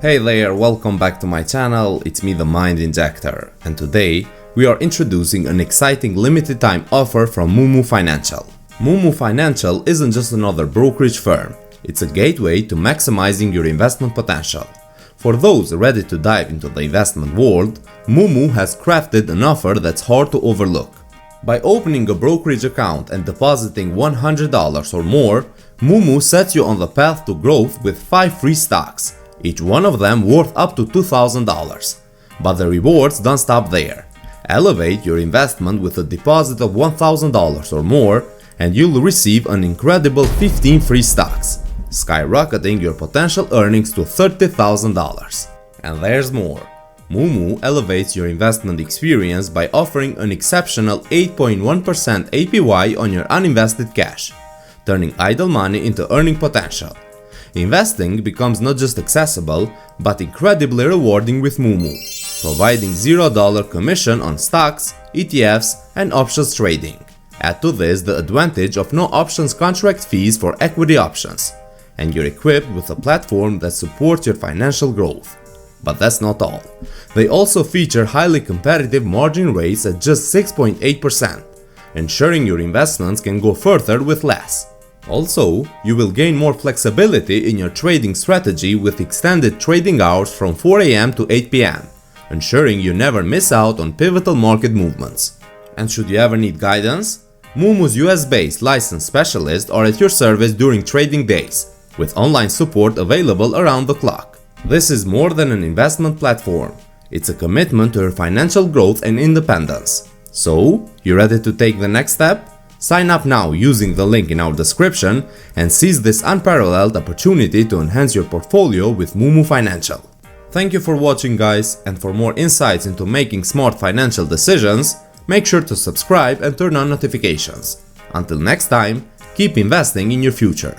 Hey there, welcome back to my channel, it's me the Mind Injector, and today we are introducing an exciting limited time offer from Moomoo Financial. Moomoo Financial isn't just another brokerage firm, it's a gateway to maximizing your investment potential. For those ready to dive into the investment world, Moomoo has crafted an offer that's hard to overlook. By opening a brokerage account and depositing $100 or more, Moomoo sets you on the path to growth with 5 free stocks, each one of them worth up to $2,000. But the rewards don't stop there. Elevate your investment with a deposit of $1,000 or more and you'll receive an incredible 15 free stocks, skyrocketing your potential earnings to $30,000. And there's more. Moomoo elevates your investment experience by offering an exceptional 8.1% APY on your uninvested cash, turning idle money into earning potential. Investing becomes not just accessible, but incredibly rewarding with Moomoo, providing $0 commission on stocks, ETFs, and options trading. Add to this the advantage of no options contract fees for equity options, and you're equipped with a platform that supports your financial growth. But that's not all. They also feature highly competitive margin rates at just 6.8%, ensuring your investments can go further with less. Also, you will gain more flexibility in your trading strategy with extended trading hours from 4 AM to 8 PM, ensuring you never miss out on pivotal market movements. And should you ever need guidance, Moomoo's US-based licensed specialists are at your service during trading days, with online support available around the clock. This is more than an investment platform. It's a commitment to your financial growth and independence. So, you ready to take the next step? Sign up now using the link in our description and seize this unparalleled opportunity to enhance your portfolio with Moomoo Financial. Thank you for watching, guys, and for more insights into making smart financial decisions, make sure to subscribe and turn on notifications. Until next time, keep investing in your future.